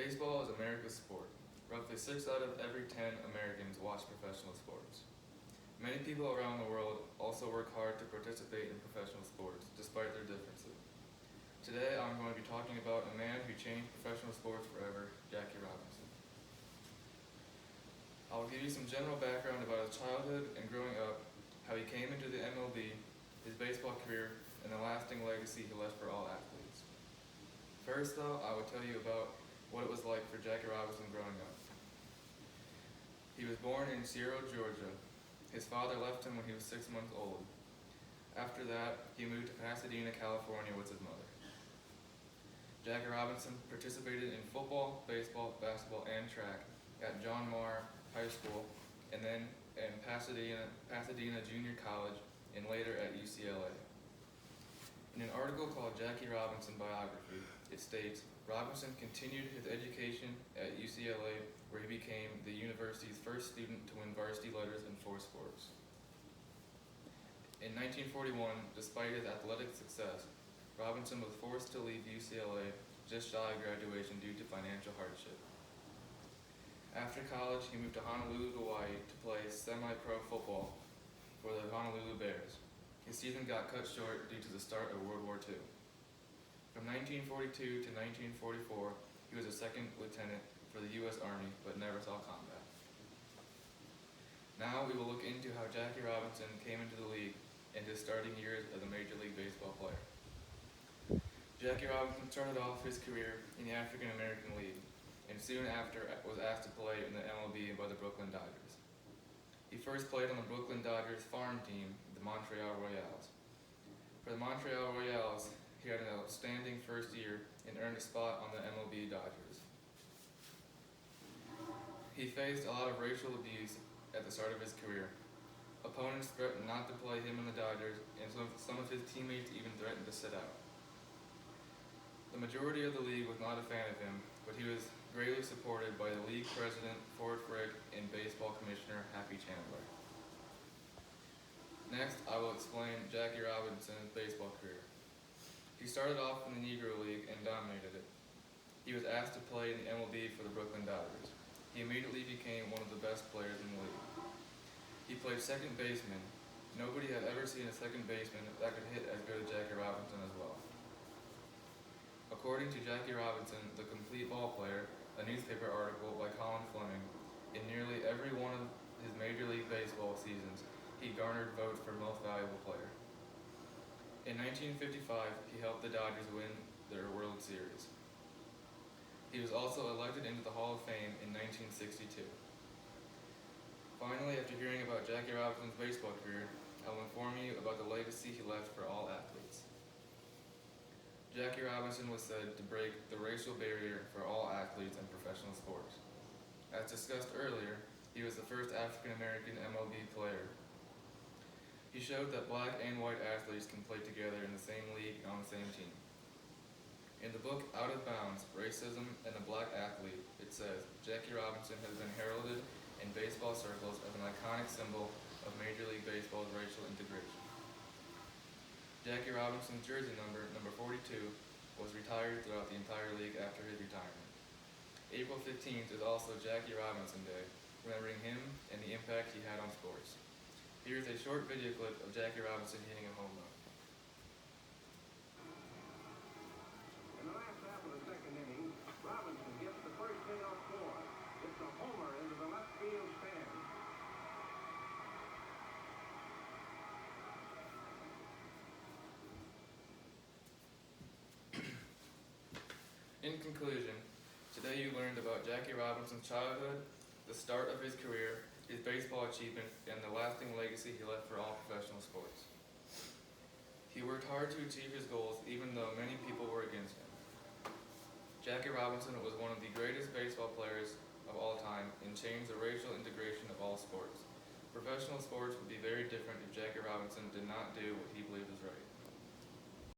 Baseball is America's sport. Roughly 6 out of every 10 Americans watch professional sports. Many people around the world also work hard to participate in professional sports, despite their differences. Today, I'm going to be talking about a man who changed professional sports forever, Jackie Robinson. I will give you some general background about his childhood and growing up, how he came into the MLB, his baseball career, and the lasting legacy he left for all athletes. First, though, I will tell you about what it was like for Jackie Robinson growing up. He was born in Ciro, Georgia. His father left him when he was 6 months old. After that, he moved to Pasadena, California with his mother. Jackie Robinson participated in football, baseball, basketball, and track at John Marr High School, and then in Pasadena Junior College, and later at UCLA. In an article called Jackie Robinson Biography, it states, Robinson continued his education at UCLA, where he became the university's first student to win varsity letters in 4 sports. In 1941, despite his athletic success, Robinson was forced to leave UCLA just shy of graduation due to financial hardship. After college, he moved to Honolulu, Hawaii to play semi-pro football for the Honolulu Bears. His season got cut short due to the start of World War II. From 1942 to 1944, he was a second lieutenant for the U.S. Army, but never saw combat. Now we will look into how Jackie Robinson came into the league and his starting years as a Major League Baseball player. Jackie Robinson started off his career in the African American League, and soon after was asked to play in the MLB by the Brooklyn Dodgers. He first played on the Brooklyn Dodgers farm team, the Montreal Royals. For the Montreal Royals, he had an outstanding first year and earned a spot on the MLB Dodgers. He faced a lot of racial abuse at the start of his career. Opponents threatened not to play him in the Dodgers, and some of his teammates even threatened to sit out. The majority of the league was not a fan of him, but he was greatly supported by the league president, Ford Frick, and baseball commissioner, Happy Chandler. Next, I will explain Jackie Robinson's baseball career. He started off in the Negro League and dominated it. He was asked to play in the MLB for the Brooklyn Dodgers. He immediately became one of the best players in the league. He played second baseman. Nobody had ever seen a second baseman that could hit as good as Jackie Robinson as well. According to Jackie Robinson, the Complete Ball Player, a newspaper article by Colin Fleming, in nearly every one of his Major League Baseball seasons, he garnered votes for Most Valuable Player. In 1955, he helped the Dodgers win their World Series. He was also elected into the Hall of Fame in 1962. Finally, after hearing about Jackie Robinson's baseball career, I will inform you about the legacy he left for all athletes. Jackie Robinson was said to break the racial barrier for all athletes in professional sports. As discussed earlier, he was the first African American MLB player. He showed that black and white athletes can play together in the same league and on the same team. In the book Out of Bounds, Racism and the Black Athlete, it says, Jackie Robinson has been heralded in baseball circles as an iconic symbol of Major League Baseball's racial integration. Jackie Robinson's jersey number 42, was retired throughout the entire league after his retirement. April 15th is also Jackie Robinson Day, remembering him and the impact he had on sports. Here's a short video clip of Jackie Robinson hitting a home run. In the last half of the second inning, Robinson gets the first payoff score. It's a homer into the left field stand. In conclusion, today you learned about Jackie Robinson's childhood, the start of his career, his baseball achievement, and the lasting legacy he left for all professional sports. He worked hard to achieve his goals even though many people were against him. Jackie Robinson was one of the greatest baseball players of all time and changed the racial integration of all sports. Professional sports would be very different if Jackie Robinson did not do what he believed was right.